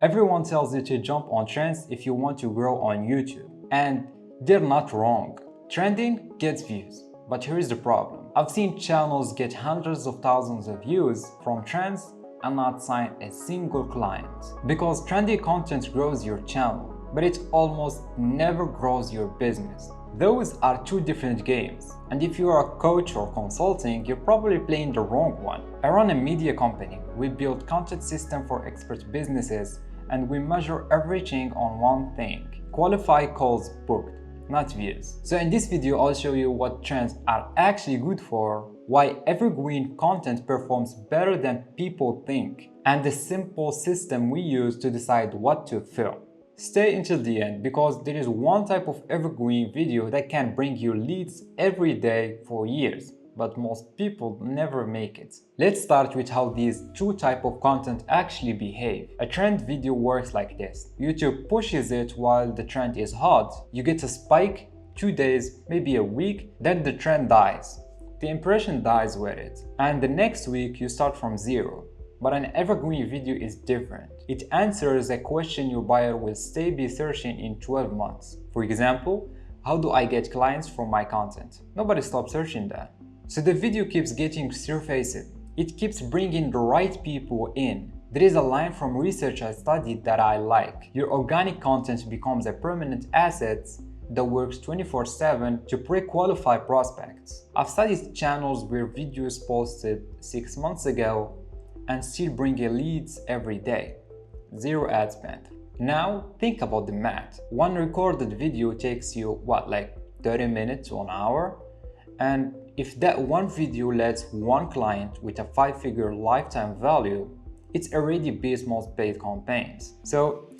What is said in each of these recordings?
Everyone tells you to jump on trends if you want to grow on YouTube. And they're not wrong. Trending gets views. But here's the problem. I've seen channels get hundreds of thousands of views from trends and not sign a single client. Because trendy content grows your channel, but it almost never grows your business. Those are two different games. And if you are a coach or consulting, you're probably playing the wrong one. I run a media company. We build content system for expert businesses, and we measure everything on one thing: qualified calls booked, not views. So in this video, I'll show you what trends are actually good for, why evergreen content performs better than people think, and the simple system we use to decide what to film. Stay until the end because there is one type of evergreen video that can bring you leads every day for years, but most people never make it. Let's start with how these two types of content actually behave. A trend video works like this. YouTube pushes it while the trend is hot. You get a spike, 2 days, maybe a week, then the trend dies. The impression dies with it. And the next week you start from zero. But an evergreen video is different. It answers a question your buyer will be searching in 12 months. For example, how do I get clients from my content? Nobody stops searching that. So the video keeps getting surfaced. It keeps bringing the right people in. There is a line from research I studied that I like. Your organic content becomes a permanent asset that works 24/7 to pre-qualify prospects. I've studied channels where videos posted 6 months ago and still bring in leads every day. Zero ad spend. Now think about the math. One recorded video takes you like 30 minutes to an hour? And if that one video lets one client with a 5-figure lifetime value, it's already beats most paid campaigns. So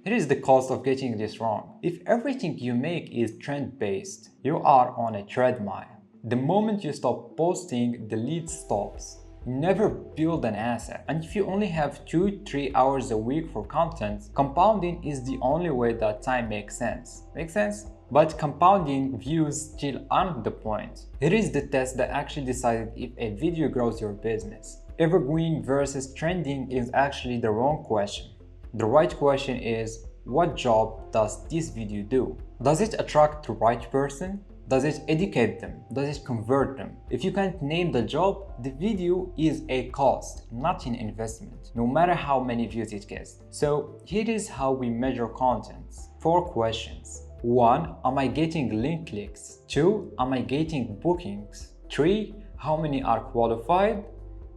here is the cost of getting this wrong. If everything you make is trend-based, you are on a treadmill. The moment you stop posting, the lead stops. You never build an asset. And if you only have 2-3 hours a week for content, compounding is the only way that time makes sense. Make sense? But compounding views still aren't the point. Here is the test that actually decided if a video grows your business. Evergreen versus trending is actually the wrong question. The right question is, what job does this video do? Does it attract the right person? Does it educate them? Does it convert them? If you can't name the job, the video is a cost, not an investment, no matter how many views it gets. So here is how we measure content. 4 questions. 1. Am I getting link clicks? 2. Am I getting bookings? 3. How many are qualified?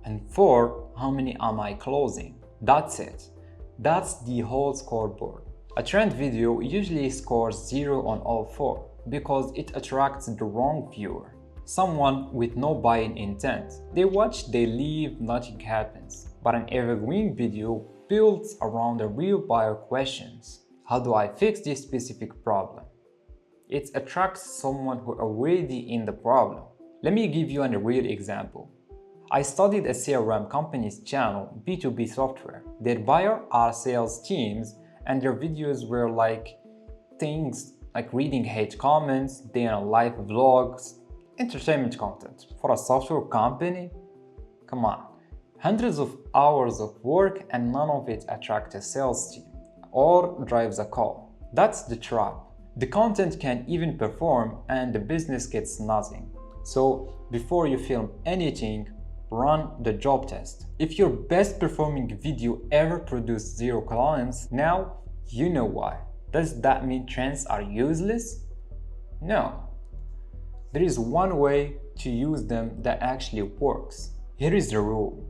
And 4. How many am I closing? That's it. That's the whole scoreboard. A trend video usually scores 0 on all 4 because it attracts the wrong viewer. Someone with no buying intent. They watch, they leave, nothing happens. But an evergreen video builds around the real buyer questions. How do I fix this specific problem? It attracts someone who already in the problem. Let me give you a real example. I studied a CRM company's channel, B2B software. Their buyer are sales teams and their videos were like things like reading hate comments, day in a life vlogs, entertainment content. For a software company? Come on. Hundreds of hours of work and none of it attracts a sales team or drives a call. That's the trap. The content can even perform and the business gets nothing. So before you film anything, run the job test. If your best performing video ever produced 0 clients, now you know why. Does that mean trends are useless? No. There is one way to use them that actually works. Here is the rule.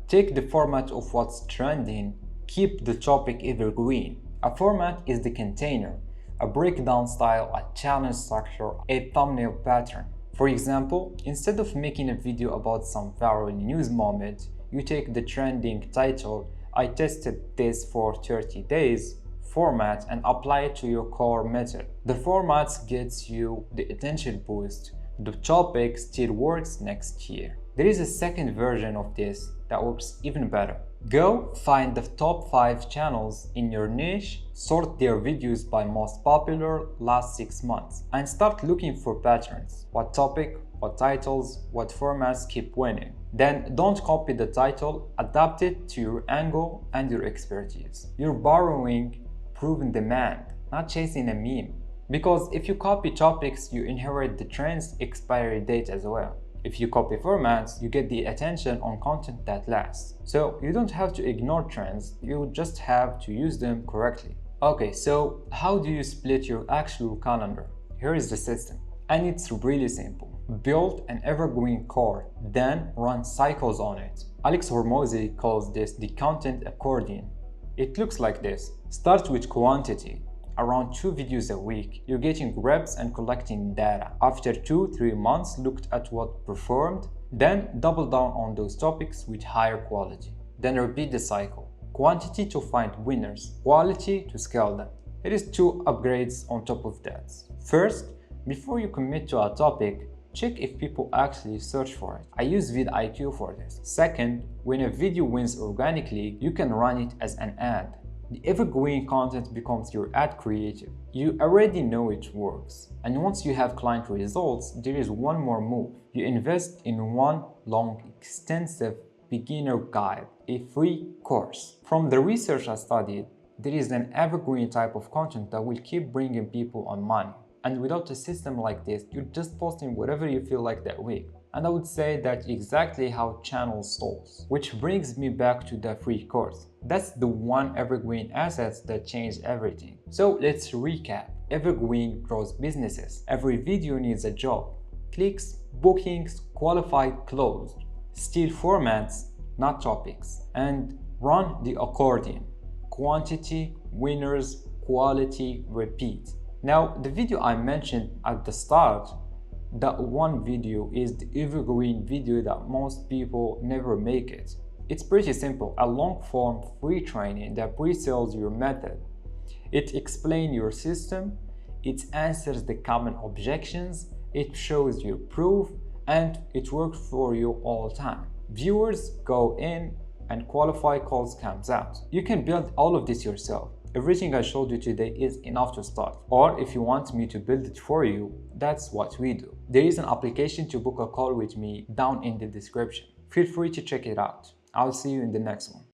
Take the format of what's trending, keep the topic evergreen. A format is the container, a breakdown style, a challenge structure, a thumbnail pattern. For example, instead of making a video about some viral news moment, you take the trending title, "I tested this for 30 days, format and apply it to your core method. The format gets you the attention boost. The topic still works next year. There is a second version of this that works even better. Go find the top 5 channels in your niche, sort their videos by most popular last 6 months, and start looking for patterns. What topic, what titles, what formats keep winning. Then don't copy the title, adapt it to your angle and your expertise. You're borrowing proven demand, not chasing a meme. Because if you copy topics, you inherit the trend's expiry date as well. If you copy formats, you get the attention on content that lasts. So you don't have to ignore trends, you just have to use them correctly. Okay, so how do you split your actual calendar? Here is the system. And it's really simple. Build an evergreen core, then run cycles on it. Alex Hormozy calls this the Content Accordion. It looks like this. Start with quantity. Around 2 videos a week. You're getting reps and collecting data. After 2-3 months, looked at what performed, then double down on those topics with higher quality. Then repeat the cycle. Quantity to find winners, quality to scale them. It is 2 upgrades on top of that. First, before you commit to a topic, check if people actually search for it. I use vidIQ for this. Second, when a video wins organically, you can run it as an ad. The evergreen content becomes your ad creative. You already know it works. And once you have client results, there is one more move. You invest in one long, extensive beginner guide, a free course. From the research I studied, there is an evergreen type of content that will keep bringing people on money. And without a system like this, you're just posting whatever you feel like that week. And I would say that's exactly how channel stalls. Which brings me back to the free course. That's the one evergreen assets that changed everything. So let's recap. Evergreen grows businesses. Every video needs a job. Clicks, bookings, qualified, closed. Steal formats, not topics. And run the accordion. Quantity, winners, quality, repeat. Now, the video I mentioned at the start, that one video is the evergreen video that most people never make it. It's pretty simple, a long-form free training that pre-sells your method. It explains your system, it answers the common objections, it shows your proof, and it works for you all the time. Viewers go in and qualified calls comes out. You can build all of this yourself. Everything I showed you today is enough to start. Or if you want me to build it for you, that's what we do. There is an application to book a call with me down in the description. Feel free to check it out. I'll see you in the next one.